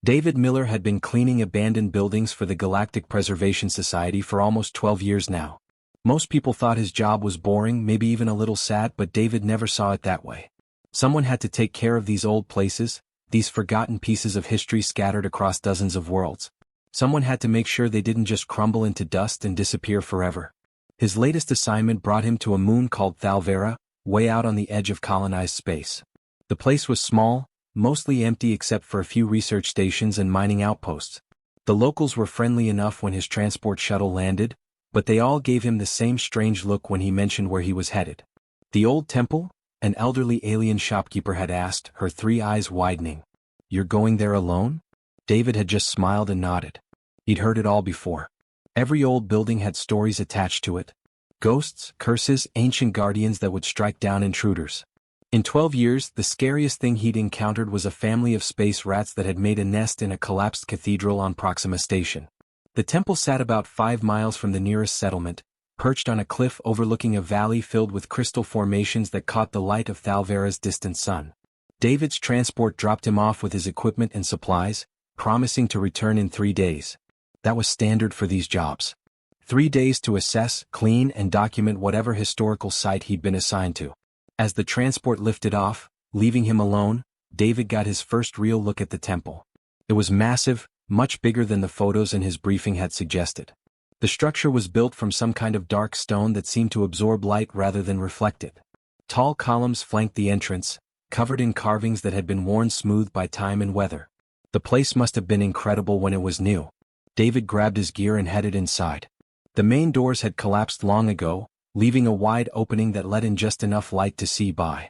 David Miller had been cleaning abandoned buildings for the Galactic Preservation Society for almost 12 years now. Most people thought his job was boring, maybe even a little sad, but David never saw it that way. Someone had to take care of these old places, these forgotten pieces of history scattered across dozens of worlds. Someone had to make sure they didn't just crumble into dust and disappear forever. His latest assignment brought him to a moon called Thalvera, way out on the edge of colonized space. The place was small, mostly empty except for a few research stations and mining outposts. The locals were friendly enough when his transport shuttle landed, but they all gave him the same strange look when he mentioned where he was headed. The old temple? An elderly alien shopkeeper had asked, her three eyes widening. "You're going there alone?" David had just smiled and nodded. He'd heard it all before. Every old building had stories attached to it. Ghosts, curses, ancient guardians that would strike down intruders. In 12 years, the scariest thing he'd encountered was a family of space rats that had made a nest in a collapsed cathedral on Proxima Station. The temple sat about 5 miles from the nearest settlement, perched on a cliff overlooking a valley filled with crystal formations that caught the light of Thalvera's distant sun. David's transport dropped him off with his equipment and supplies, promising to return in 3 days. That was standard for these jobs. 3 days to assess, clean, and document whatever historical site he'd been assigned to. As the transport lifted off, leaving him alone, David got his first real look at the temple. It was massive, much bigger than the photos in his briefing had suggested. The structure was built from some kind of dark stone that seemed to absorb light rather than reflect it. Tall columns flanked the entrance, covered in carvings that had been worn smooth by time and weather. The place must have been incredible when it was new. David grabbed his gear and headed inside. The main doors had collapsed long ago, leaving a wide opening that let in just enough light to see by.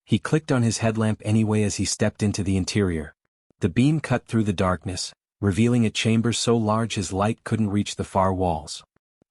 He clicked on his headlamp anyway as he stepped into the interior. The beam cut through the darkness, revealing a chamber so large his light couldn't reach the far walls.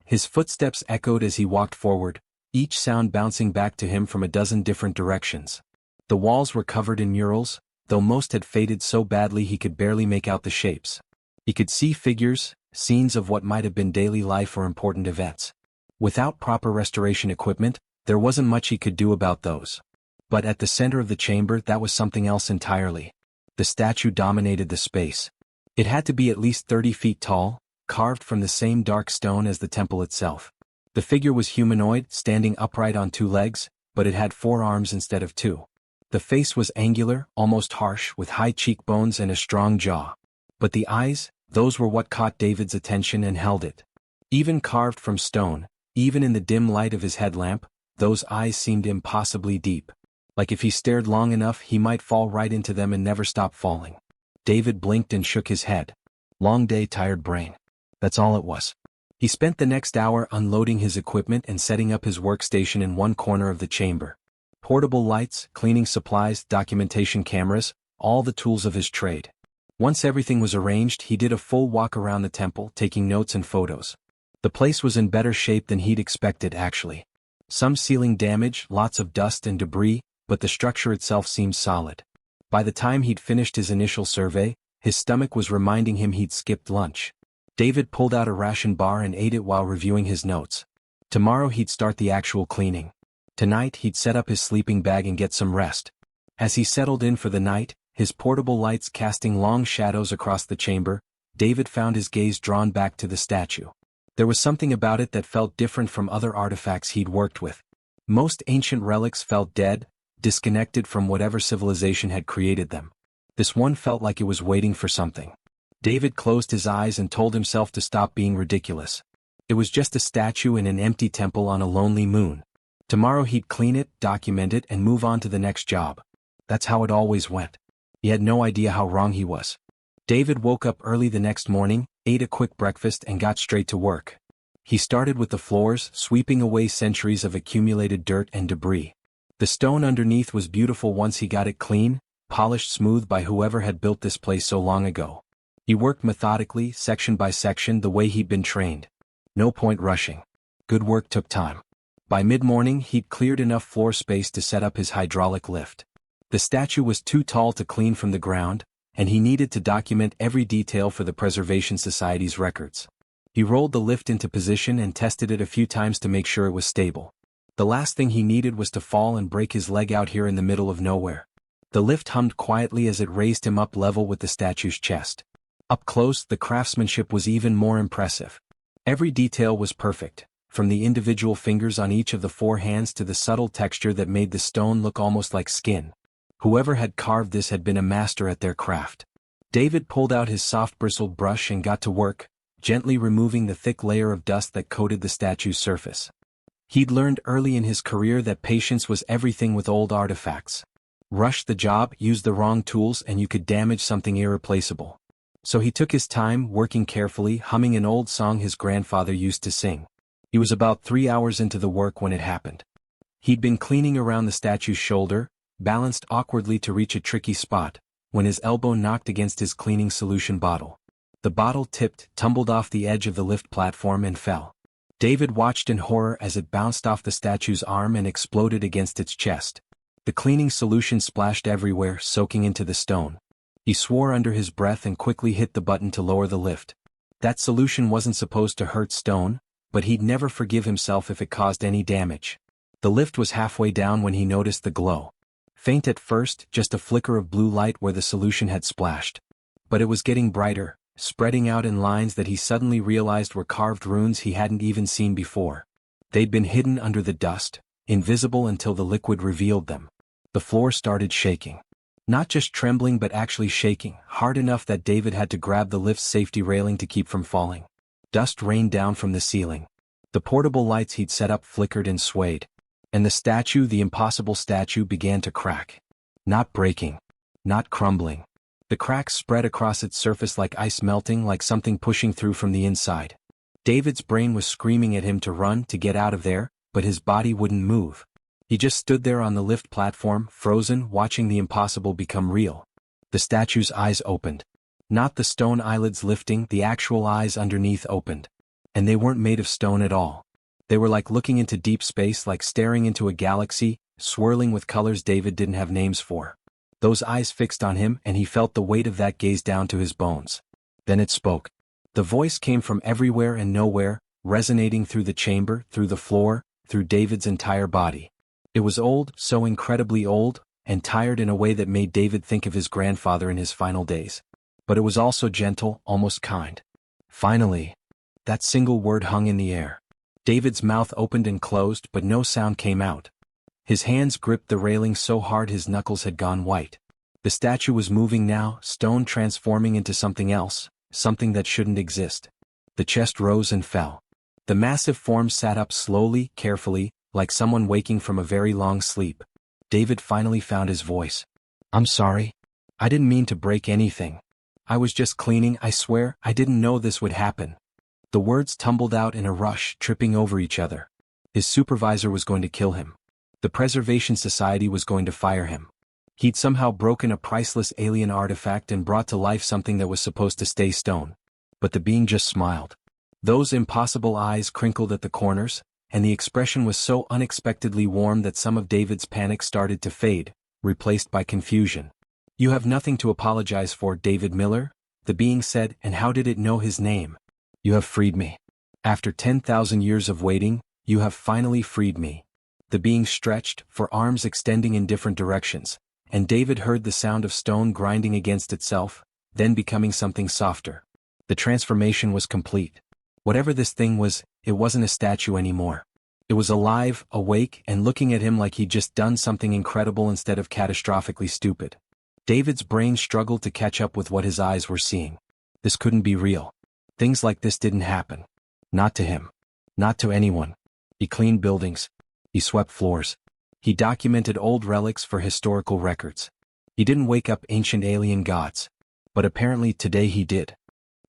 His footsteps echoed as he walked forward, each sound bouncing back to him from a dozen different directions. The walls were covered in murals, though most had faded so badly he could barely make out the shapes. He could see figures, scenes of what might have been daily life or important events. Without proper restoration equipment, there wasn't much he could do about those. But at the center of the chamber, that was something else entirely. The statue dominated the space. It had to be at least 30 feet tall, carved from the same dark stone as the temple itself. The figure was humanoid, standing upright on 2 legs, but it had 4 arms instead of 2. The face was angular, almost harsh, with high cheekbones and a strong jaw. But the eyes, those were what caught David's attention and held it. Even carved from stone, even in the dim light of his headlamp, those eyes seemed impossibly deep. Like if he stared long enough he might fall right into them and never stop falling. David blinked and shook his head. Long day, tired brain. That's all it was. He spent the next hour unloading his equipment and setting up his workstation in one corner of the chamber. Portable lights, cleaning supplies, documentation cameras, all the tools of his trade. Once everything was arranged, he did a full walk around the temple, taking notes and photos. The place was in better shape than he'd expected, actually. Some ceiling damage, lots of dust and debris, but the structure itself seemed solid. By the time he'd finished his initial survey, his stomach was reminding him he'd skipped lunch. David pulled out a ration bar and ate it while reviewing his notes. Tomorrow he'd start the actual cleaning. Tonight he'd set up his sleeping bag and get some rest. As he settled in for the night, his portable lights casting long shadows across the chamber, David found his gaze drawn back to the statue. There was something about it that felt different from other artifacts he'd worked with. Most ancient relics felt dead, disconnected from whatever civilization had created them. This one felt like it was waiting for something. David closed his eyes and told himself to stop being ridiculous. It was just a statue in an empty temple on a lonely moon. Tomorrow he'd clean it, document it, and move on to the next job. That's how it always went. He had no idea how wrong he was. David woke up early the next morning, ate a quick breakfast and got straight to work. He started with the floors, sweeping away centuries of accumulated dirt and debris. The stone underneath was beautiful once he got it clean, polished smooth by whoever had built this place so long ago. He worked methodically, section by section, the way he'd been trained. No point rushing. Good work took time. By mid-morning he'd cleared enough floor space to set up his hydraulic lift. The statue was too tall to clean from the ground, and he needed to document every detail for the Preservation Society's records. He rolled the lift into position and tested it a few times to make sure it was stable. The last thing he needed was to fall and break his leg out here in the middle of nowhere. The lift hummed quietly as it raised him up level with the statue's chest. Up close, the craftsmanship was even more impressive. Every detail was perfect, from the individual fingers on each of the 4 hands to the subtle texture that made the stone look almost like skin. Whoever had carved this had been a master at their craft. David pulled out his soft-bristled brush and got to work, gently removing the thick layer of dust that coated the statue's surface. He'd learned early in his career that patience was everything with old artifacts. Rush the job, use the wrong tools, and you could damage something irreplaceable. So he took his time, working carefully, humming an old song his grandfather used to sing. He was about 3 hours into the work when it happened. He'd been cleaning around the statue's shoulder, balanced awkwardly to reach a tricky spot, when his elbow knocked against his cleaning solution bottle. The bottle tipped, tumbled off the edge of the lift platform and fell. David watched in horror as it bounced off the statue's arm and exploded against its chest. The cleaning solution splashed everywhere, soaking into the stone. He swore under his breath and quickly hit the button to lower the lift. That solution wasn't supposed to hurt stone, but he'd never forgive himself if it caused any damage. The lift was halfway down when he noticed the glow. Faint at first, just a flicker of blue light where the solution had splashed. But it was getting brighter, spreading out in lines that he suddenly realized were carved runes he hadn't even seen before. They'd been hidden under the dust, invisible until the liquid revealed them. The floor started shaking. Not just trembling but actually shaking, hard enough that David had to grab the lift's safety railing to keep from falling. Dust rained down from the ceiling. The portable lights he'd set up flickered and swayed. And the statue, the impossible statue, began to crack. Not breaking. Not crumbling. The cracks spread across its surface like ice melting, like something pushing through from the inside. David's brain was screaming at him to run, to get out of there, but his body wouldn't move. He just stood there on the lift platform, frozen, watching the impossible become real. The statue's eyes opened. Not the stone eyelids lifting, the actual eyes underneath opened. And they weren't made of stone at all. They were like looking into deep space, like staring into a galaxy, swirling with colors David didn't have names for. Those eyes fixed on him, and he felt the weight of that gaze down to his bones. Then it spoke. The voice came from everywhere and nowhere, resonating through the chamber, through the floor, through David's entire body. It was old, so incredibly old, and tired in a way that made David think of his grandfather in his final days. But it was also gentle, almost kind. Finally. That single word hung in the air. David's mouth opened and closed, but no sound came out. His hands gripped the railing so hard his knuckles had gone white. The statue was moving now, stone transforming into something else, something that shouldn't exist. The chest rose and fell. The massive form sat up slowly, carefully, like someone waking from a very long sleep. David finally found his voice. "I'm sorry. I didn't mean to break anything. I was just cleaning, I swear, I didn't know this would happen." The words tumbled out in a rush, tripping over each other. His supervisor was going to kill him. The Preservation Society was going to fire him. He'd somehow broken a priceless alien artifact and brought to life something that was supposed to stay stone. But the being just smiled. Those impossible eyes crinkled at the corners, and the expression was so unexpectedly warm that some of David's panic started to fade, replaced by confusion. "You have nothing to apologize for, David Miller," the being said, "and how did it know his name? You have freed me. After 10,000 years of waiting, you have finally freed me." The being stretched, for arms extending in different directions, and David heard the sound of stone grinding against itself, then becoming something softer. The transformation was complete. Whatever this thing was, it wasn't a statue anymore. It was alive, awake, and looking at him like he'd just done something incredible instead of catastrophically stupid. David's brain struggled to catch up with what his eyes were seeing. This couldn't be real. Things like this didn't happen. Not to him. Not to anyone. He cleaned buildings. He swept floors. He documented old relics for historical records. He didn't wake up ancient alien gods. But apparently today he did.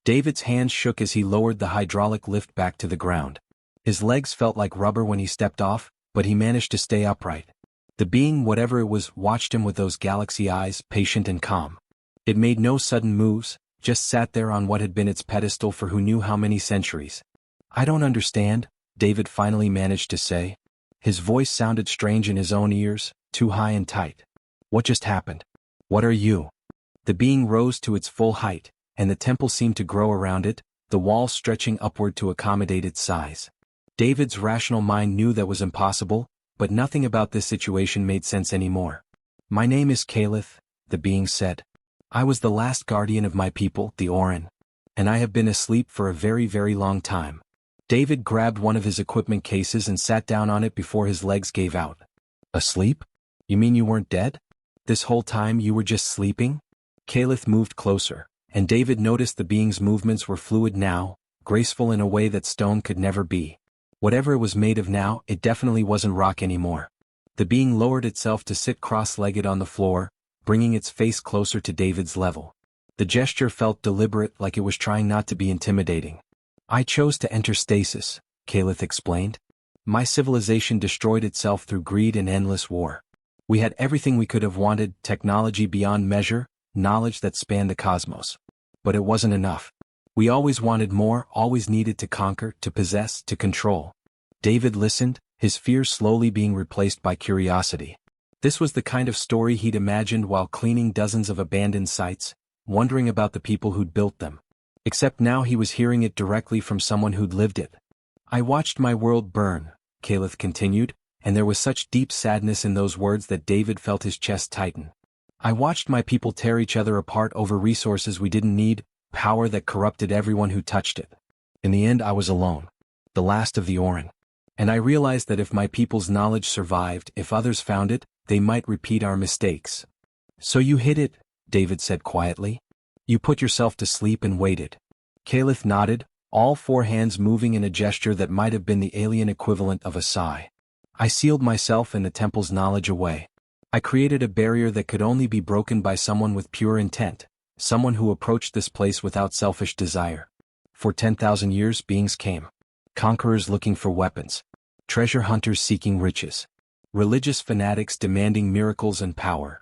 David's hands shook as he lowered the hydraulic lift back to the ground. His legs felt like rubber when he stepped off, but he managed to stay upright. The being, whatever it was, watched him with those galaxy eyes, patient and calm. It made no sudden moves, just sat there on what had been its pedestal for who knew how many centuries. "I don't understand," David finally managed to say. His voice sounded strange in his own ears, too high and tight. "What just happened? What are you?" The being rose to its full height, and the temple seemed to grow around it, the walls stretching upward to accommodate its size. David's rational mind knew that was impossible, but nothing about this situation made sense anymore. My name is Caliph, the being said. I was the last guardian of my people, the Orin. And I have been asleep for a very, very long time. David grabbed one of his equipment cases and sat down on it before his legs gave out. Asleep? You mean you weren't dead? This whole time you were just sleeping? Caliph moved closer, and David noticed the being's movements were fluid now, graceful in a way that stone could never be. Whatever it was made of now, it definitely wasn't rock anymore. The being lowered itself to sit cross-legged on the floor, bringing its face closer to David's level. The gesture felt deliberate, like it was trying not to be intimidating. I chose to enter stasis, Caliph explained. My civilization destroyed itself through greed and endless war. We had everything we could have wanted, technology beyond measure, knowledge that spanned the cosmos. But it wasn't enough. We always wanted more, always needed to conquer, to possess, to control. David listened, his fears slowly being replaced by curiosity. This was the kind of story he'd imagined while cleaning dozens of abandoned sites, wondering about the people who'd built them. Except now he was hearing it directly from someone who'd lived it. I watched my world burn, Caliph continued, and there was such deep sadness in those words that David felt his chest tighten. I watched my people tear each other apart over resources we didn't need, power that corrupted everyone who touched it. In the end I was alone, the last of the Orin. And I realized that if my people's knowledge survived, if others found it, they might repeat our mistakes. So you hid it, David said quietly. You put yourself to sleep and waited. Caliph nodded, all four hands moving in a gesture that might have been the alien equivalent of a sigh. I sealed myself and the temple's knowledge away. I created a barrier that could only be broken by someone with pure intent, someone who approached this place without selfish desire. For 10,000 years beings came. Conquerors looking for weapons. Treasure hunters seeking riches. Religious fanatics demanding miracles and power.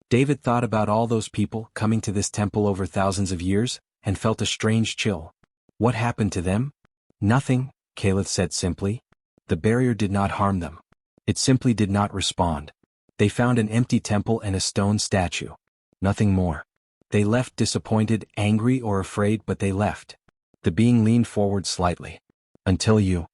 David thought about all those people coming to this temple over thousands of years, and felt a strange chill. What happened to them? Nothing, Caliph said simply. The barrier did not harm them. It simply did not respond. They found an empty temple and a stone statue. Nothing more. They left disappointed, angry or afraid, but they left. The being leaned forward slightly. Until you.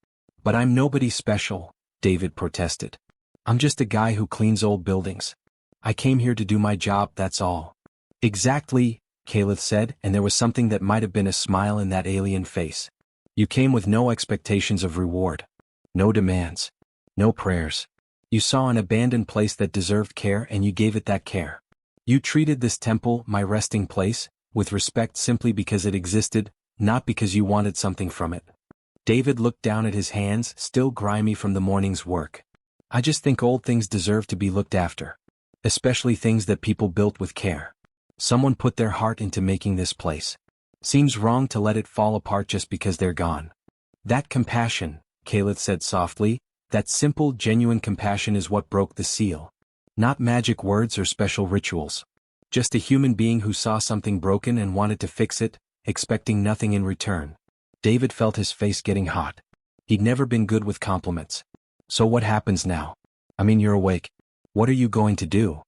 But I'm nobody special, David protested. I'm just a guy who cleans old buildings. I came here to do my job, that's all. Exactly, Caliph said, and there was something that might have been a smile in that alien face. You came with no expectations of reward. No demands. No prayers. You saw an abandoned place that deserved care and you gave it that care. You treated this temple, my resting place, with respect simply because it existed, not because you wanted something from it. David looked down at his hands, still grimy from the morning's work. I just think old things deserve to be looked after. Especially things that people built with care. Someone put their heart into making this place. Seems wrong to let it fall apart just because they're gone. That compassion, Caliph said softly, that simple, genuine compassion is what broke the seal. Not magic words or special rituals. Just a human being who saw something broken and wanted to fix it, expecting nothing in return. David felt his face getting hot. He'd never been good with compliments. So what happens now? I mean, you're awake. What are you going to do?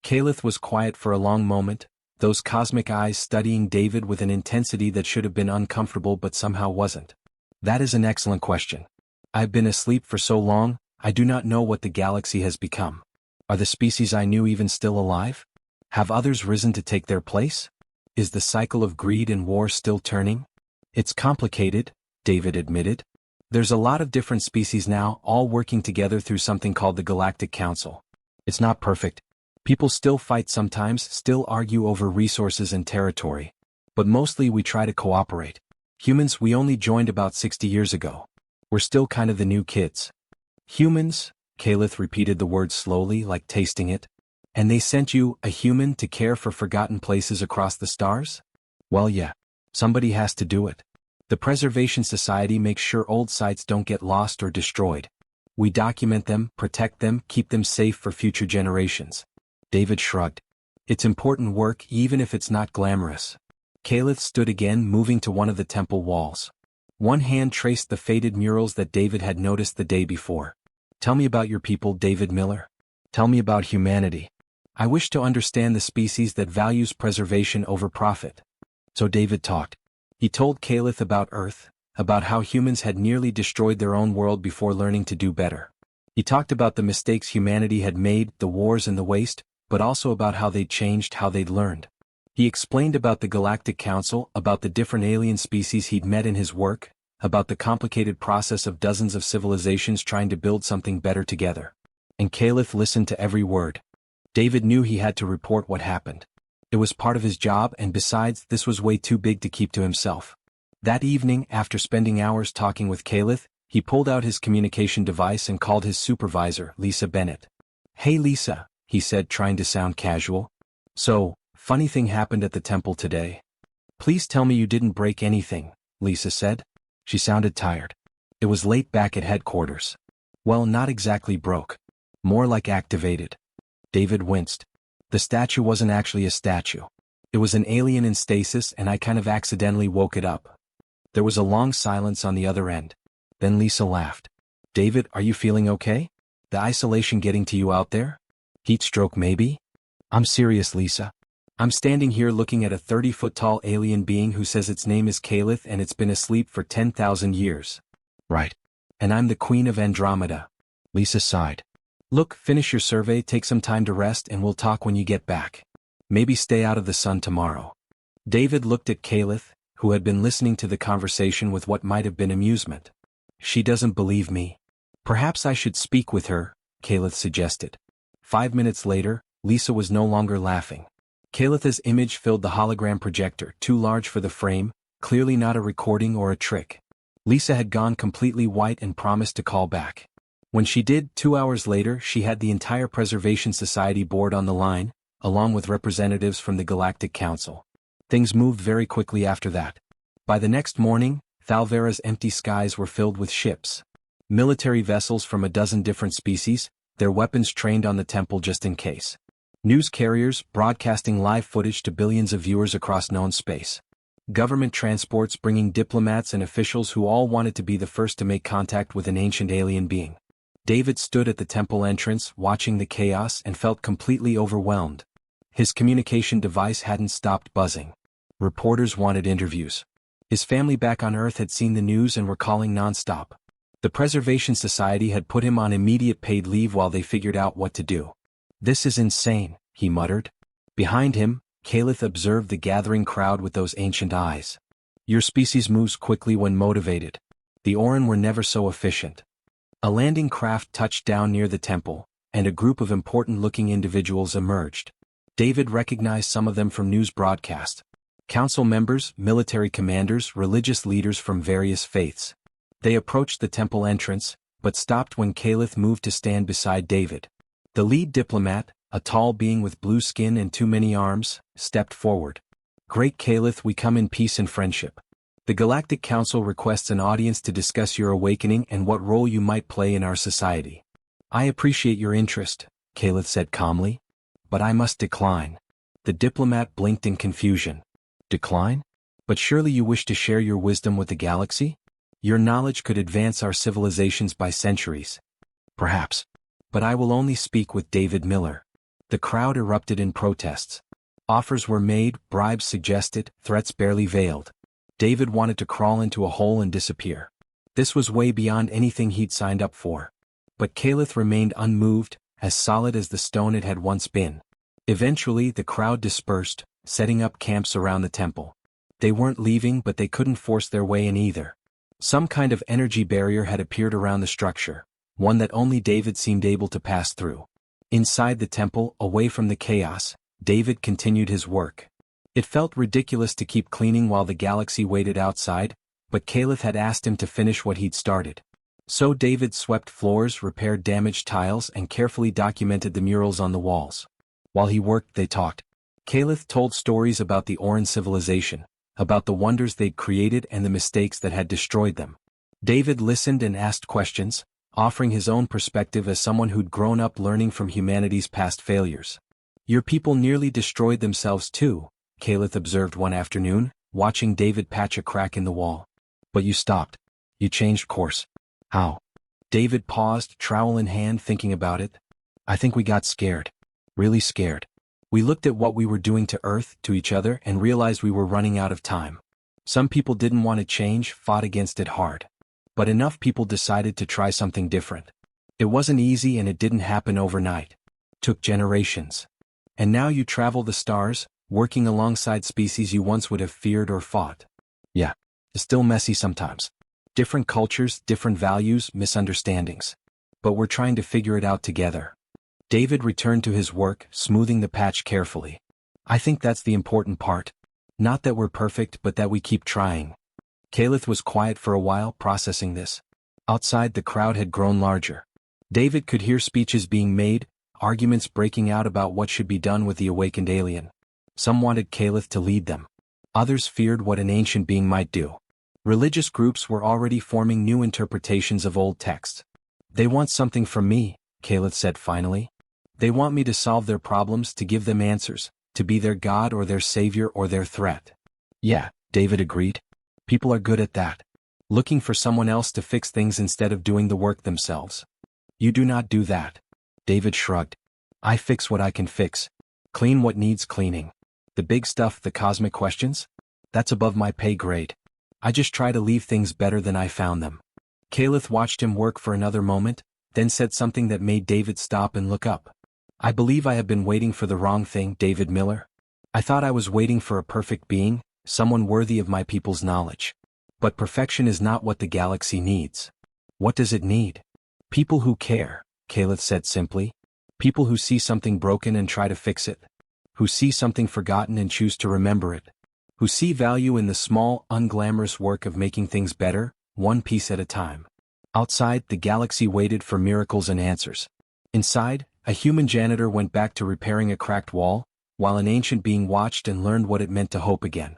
Caliph was quiet for a long moment, those cosmic eyes studying David with an intensity that should have been uncomfortable but somehow wasn't. That is an excellent question. I've been asleep for so long, I do not know what the galaxy has become. Are the species I knew even still alive? Have others risen to take their place? Is the cycle of greed and war still turning? It's complicated, David admitted. There's a lot of different species now, all working together through something called the Galactic Council. It's not perfect. People still fight sometimes, still argue over resources and territory. But mostly we try to cooperate. Humans we only joined about 60 years ago. We're still kind of the new kids. Humans, Caliph repeated the word slowly, like tasting it. And they sent you, a human, to care for forgotten places across the stars? Well, yeah. Somebody has to do it. The Preservation Society makes sure old sites don't get lost or destroyed. We document them, protect them, keep them safe for future generations. David shrugged. It's important work even if it's not glamorous. Caliph stood again, moving to one of the temple walls. One hand traced the faded murals that David had noticed the day before. Tell me about your people, David Miller. Tell me about humanity. I wish to understand the species that values preservation over profit. So David talked. He told Caliph about Earth, about how humans had nearly destroyed their own world before learning to do better. He talked about the mistakes humanity had made, the wars and the waste, but also about how they'd changed, how they'd learned. He explained about the Galactic Council, about the different alien species he'd met in his work, about the complicated process of dozens of civilizations trying to build something better together. And Caliph listened to every word. David knew he had to report what happened. It was part of his job, and besides, this was way too big to keep to himself. That evening, after spending hours talking with Caliph, he pulled out his communication device and called his supervisor, Lisa Bennett. "Hey Lisa," he said, trying to sound casual. "So, funny thing happened at the temple today. Please tell me you didn't break anything," Lisa said. She sounded tired. It was late back at headquarters. "Well, not exactly broke. More like activated." David winced. The statue wasn't actually a statue. It was an alien in stasis, and I kind of accidentally woke it up. There was a long silence on the other end. Then Lisa laughed. "David, are you feeling okay? The isolation getting to you out there? Heat stroke maybe?" "I'm serious, Lisa. I'm standing here looking at a 30-foot-tall alien being who says its name is Caliph and it's been asleep for 10,000 years. Right. And I'm the Queen of Andromeda." Lisa sighed. "Look, finish your survey, take some time to rest, and we'll talk when you get back. Maybe stay out of the sun tomorrow." David looked at Caliph, who had been listening to the conversation with what might have been amusement. "She doesn't believe me. Perhaps I should speak with her," Caliph suggested. 5 minutes later, Lisa was no longer laughing. Caliph's image filled the hologram projector, too large for the frame, clearly not a recording or a trick. Lisa had gone completely white and promised to call back. When she did, 2 hours later, she had the entire Preservation Society board on the line, along with representatives from the Galactic Council. Things moved very quickly after that. By the next morning, Thalvera's empty skies were filled with ships. Military vessels from a dozen different species, their weapons trained on the temple just in case. News carriers broadcasting live footage to billions of viewers across known space. Government transports bringing diplomats and officials who all wanted to be the first to make contact with an ancient alien being. David stood at the temple entrance, watching the chaos, and felt completely overwhelmed. His communication device hadn't stopped buzzing. Reporters wanted interviews. His family back on Earth had seen the news and were calling nonstop. The Preservation Society had put him on immediate paid leave while they figured out what to do. "This is insane," he muttered. Behind him, Caliph observed the gathering crowd with those ancient eyes. "Your species moves quickly when motivated. The Orin were never so efficient." A landing craft touched down near the temple, and a group of important-looking individuals emerged. David recognized some of them from news broadcasts. Council members, military commanders, religious leaders from various faiths. They approached the temple entrance, but stopped when Caliph moved to stand beside David. The lead diplomat, a tall being with blue skin and too many arms, stepped forward. "Great Caliph, we come in peace and friendship. The Galactic Council requests an audience to discuss your awakening and what role you might play in our society." "I appreciate your interest," Caliph said calmly. "But I must decline." The diplomat blinked in confusion. "Decline? But surely you wish to share your wisdom with the galaxy? Your knowledge could advance our civilizations by centuries." "Perhaps. But I will only speak with David Miller." The crowd erupted in protests. Offers were made, bribes suggested, threats barely veiled. David wanted to crawl into a hole and disappear. This was way beyond anything he'd signed up for. But Caliph remained unmoved, as solid as the stone it had once been. Eventually the crowd dispersed, setting up camps around the temple. They weren't leaving, but they couldn't force their way in either. Some kind of energy barrier had appeared around the structure, one that only David seemed able to pass through. Inside the temple, away from the chaos, David continued his work. It felt ridiculous to keep cleaning while the galaxy waited outside, but Caliph had asked him to finish what he'd started. So David swept floors, repaired damaged tiles, and carefully documented the murals on the walls. While he worked, they talked. Caliph told stories about the Orin civilization, about the wonders they'd created and the mistakes that had destroyed them. David listened and asked questions, offering his own perspective as someone who'd grown up learning from humanity's past failures. "Your people nearly destroyed themselves too," Caliph observed one afternoon, watching David patch a crack in the wall. "But you stopped. You changed course. How?" David paused, trowel in hand, thinking about it. "I think we got scared. Really scared. We looked at what we were doing to Earth, to each other, and realized we were running out of time. Some people didn't want to change, fought against it hard. But enough people decided to try something different. It wasn't easy and it didn't happen overnight. Took generations. And now you travel the stars, working alongside species you once would have feared or fought. Yeah, it's still messy sometimes. Different cultures, different values, misunderstandings. But we're trying to figure it out together. David returned to his work, smoothing the patch carefully. I think that's the important part. Not that we're perfect, but that we keep trying. Caliph was quiet for a while, processing this. Outside, the crowd had grown larger. David could hear speeches being made, arguments breaking out about what should be done with the awakened alien. Some wanted Caliph to lead them. Others feared what an ancient being might do. Religious groups were already forming new interpretations of old texts. They want something from me, Caliph said finally. They want me to solve their problems, to give them answers, to be their god or their savior or their threat. Yeah, David agreed. People are good at that. Looking for someone else to fix things instead of doing the work themselves. You do not do that. David shrugged. I fix what I can fix. Clean what needs cleaning. The big stuff, the cosmic questions? That's above my pay grade. I just try to leave things better than I found them. Caliph watched him work for another moment, then said something that made David stop and look up. I believe I have been waiting for the wrong thing, David Miller. I thought I was waiting for a perfect being, someone worthy of my people's knowledge. But perfection is not what the galaxy needs. What does it need? People who care, Caliph said simply. People who see something broken and try to fix it. Who see something forgotten and choose to remember it. Who see value in the small, unglamorous work of making things better, one piece at a time. Outside, the galaxy waited for miracles and answers. Inside, a human janitor went back to repairing a cracked wall, while an ancient being watched and learned what it meant to hope again.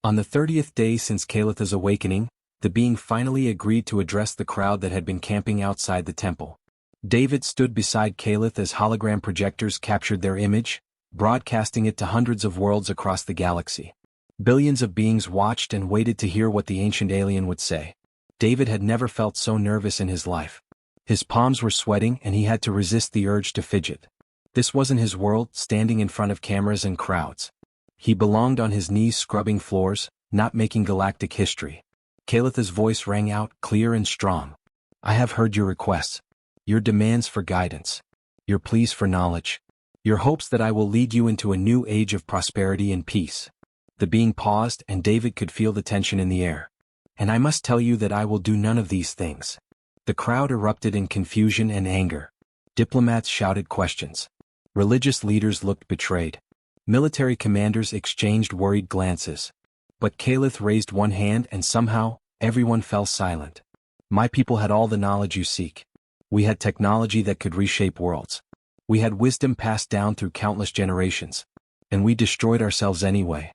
On the 30th day since Calipha's awakening, the being finally agreed to address the crowd that had been camping outside the temple. David stood beside Caliph as hologram projectors captured their image, broadcasting it to hundreds of worlds across the galaxy. Billions of beings watched and waited to hear what the ancient alien would say. David had never felt so nervous in his life. His palms were sweating and he had to resist the urge to fidget. This wasn't his world, standing in front of cameras and crowds. He belonged on his knees scrubbing floors, not making galactic history. Calith's voice rang out, clear and strong. I have heard your requests. Your demands for guidance. Your pleas for knowledge. Your hopes that I will lead you into a new age of prosperity and peace. The being paused and David could feel the tension in the air. And I must tell you that I will do none of these things. The crowd erupted in confusion and anger. Diplomats shouted questions. Religious leaders looked betrayed. Military commanders exchanged worried glances. But Caliph raised one hand and somehow, everyone fell silent. My people had all the knowledge you seek. We had technology that could reshape worlds. We had wisdom passed down through countless generations. And we destroyed ourselves anyway.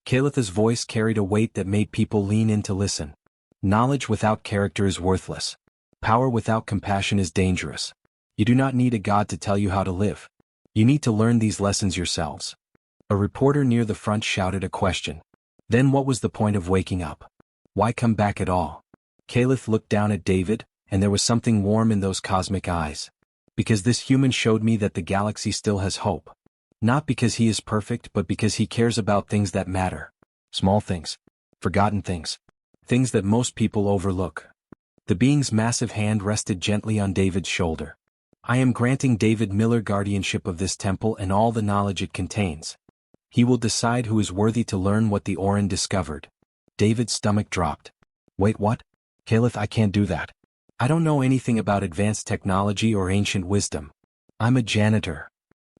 Calith's voice carried a weight that made people lean in to listen. Knowledge without character is worthless. Power without compassion is dangerous. You do not need a god to tell you how to live. You need to learn these lessons yourselves. A reporter near the front shouted a question. Then what was the point of waking up? Why come back at all? Caliph looked down at David, and there was something warm in those cosmic eyes. Because this human showed me that the galaxy still has hope. Not because he is perfect, but because he cares about things that matter. Small things. Forgotten things. Things that most people overlook. The being's massive hand rested gently on David's shoulder. I am granting David Miller guardianship of this temple and all the knowledge it contains. He will decide who is worthy to learn what the Orin discovered. David's stomach dropped. Wait, what? Caliph, I can't do that. I don't know anything about advanced technology or ancient wisdom. I'm a janitor.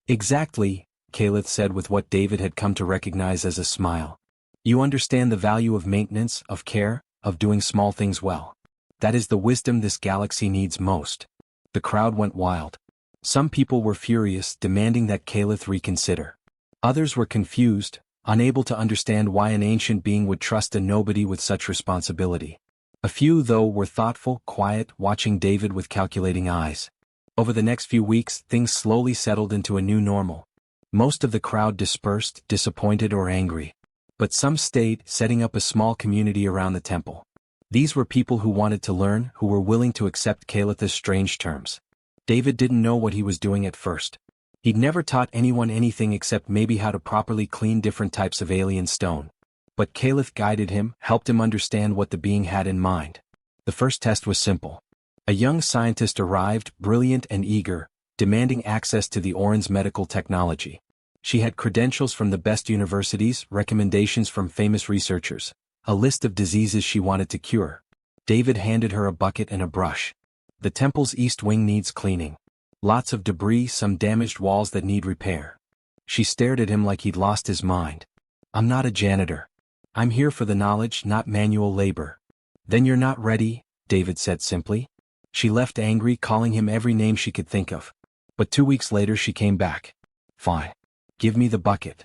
Exactly, Caliph said with what David had come to recognize as a smile. You understand the value of maintenance, of care, of doing small things well. That is the wisdom this galaxy needs most. The crowd went wild. Some people were furious, demanding that Caliph reconsider. Others were confused, unable to understand why an ancient being would trust a nobody with such responsibility. A few, though, were thoughtful, quiet, watching David with calculating eyes. Over the next few weeks, things slowly settled into a new normal. Most of the crowd dispersed, disappointed or angry. But some stayed, setting up a small community around the temple. These were people who wanted to learn, who were willing to accept Calith's strange terms. David didn't know what he was doing at first. He'd never taught anyone anything except maybe how to properly clean different types of alien stone. But Caliph guided him, helped him understand what the being had in mind. The first test was simple. A young scientist arrived, brilliant and eager, demanding access to the Orin's medical technology. She had credentials from the best universities, recommendations from famous researchers, a list of diseases she wanted to cure. David handed her a bucket and a brush. The temple's east wing needs cleaning. Lots of debris, some damaged walls that need repair. She stared at him like he'd lost his mind. I'm not a janitor. I'm here for the knowledge, not manual labor. Then you're not ready, David said simply. She left angry, calling him every name she could think of. But 2 weeks later she came back. Fine. Give me the bucket.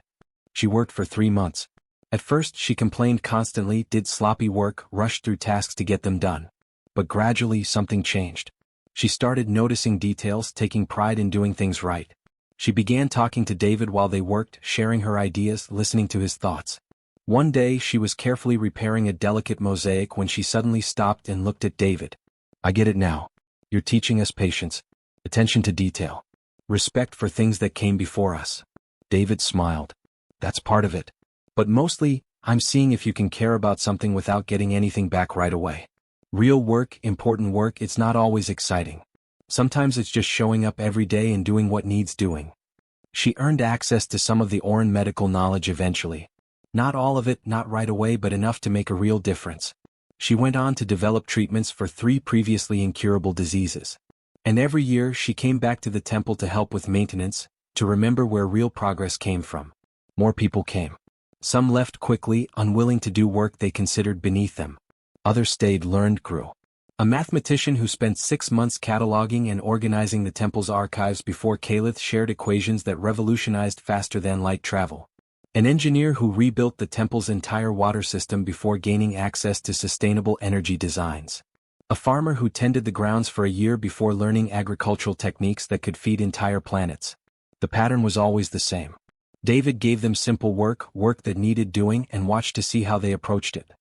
She worked for 3 months. At first she complained constantly, did sloppy work, rushed through tasks to get them done. But gradually something changed. She started noticing details, taking pride in doing things right. She began talking to David while they worked, sharing her ideas, listening to his thoughts. One day she was carefully repairing a delicate mosaic when she suddenly stopped and looked at David. I get it now. You're teaching us patience, attention to detail, respect for things that came before us. David smiled. That's part of it. But mostly, I'm seeing if you can care about something without getting anything back right away. Real work, important work, it's not always exciting. Sometimes it's just showing up every day and doing what needs doing. She earned access to some of the Oran medical knowledge eventually. Not all of it, not right away, but enough to make a real difference. She went on to develop treatments for 3 previously incurable diseases. And every year she came back to the temple to help with maintenance, to remember where real progress came from. More people came. Some left quickly, unwilling to do work they considered beneath them. Others stayed, learned, grew. A mathematician who spent 6 months cataloging and organizing the temple's archives before Calith shared equations that revolutionized faster-than-light travel. An engineer who rebuilt the temple's entire water system before gaining access to sustainable energy designs. A farmer who tended the grounds for a year before learning agricultural techniques that could feed entire planets. The pattern was always the same. David gave them simple work, work that needed doing, and watched to see how they approached it.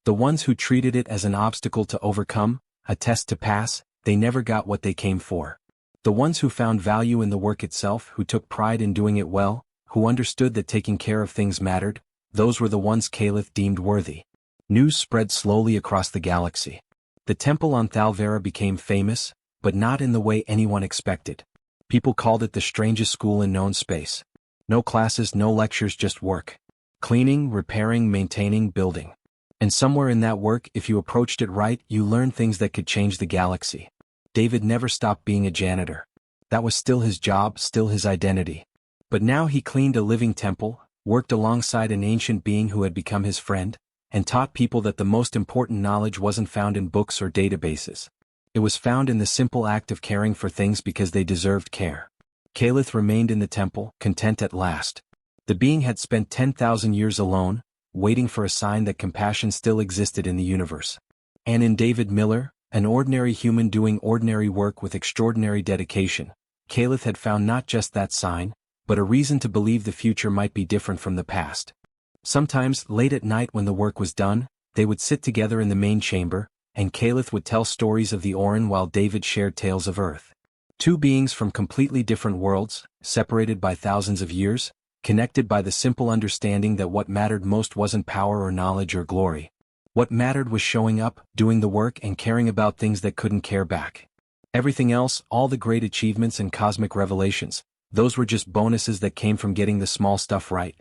The ones who treated it as an obstacle to overcome, a test to pass, they never got what they came for. The ones who found value in the work itself, who took pride in doing it well, who understood that taking care of things mattered, those were the ones Calith deemed worthy. News spread slowly across the galaxy. The temple on Thalvera became famous, but not in the way anyone expected. People called it the strangest school in known space. No classes, no lectures, just work. Cleaning, repairing, maintaining, building. And somewhere in that work, if you approached it right, you learned things that could change the galaxy. David never stopped being a janitor. That was still his job, still his identity. But now he cleaned a living temple, worked alongside an ancient being who had become his friend, and taught people that the most important knowledge wasn't found in books or databases. It was found in the simple act of caring for things because they deserved care. Calith remained in the temple, content at last. The being had spent 10,000 years alone, waiting for a sign that compassion still existed in the universe. And in David Miller, an ordinary human doing ordinary work with extraordinary dedication, Calith had found not just that sign, but a reason to believe the future might be different from the past. Sometimes, late at night when the work was done, they would sit together in the main chamber, and Calith would tell stories of the Oran while David shared tales of Earth. 2 beings from completely different worlds, separated by thousands of years, connected by the simple understanding that what mattered most wasn't power or knowledge or glory. What mattered was showing up, doing the work, and caring about things that couldn't care back. Everything else, all the great achievements and cosmic revelations, those were just bonuses that came from getting the small stuff right.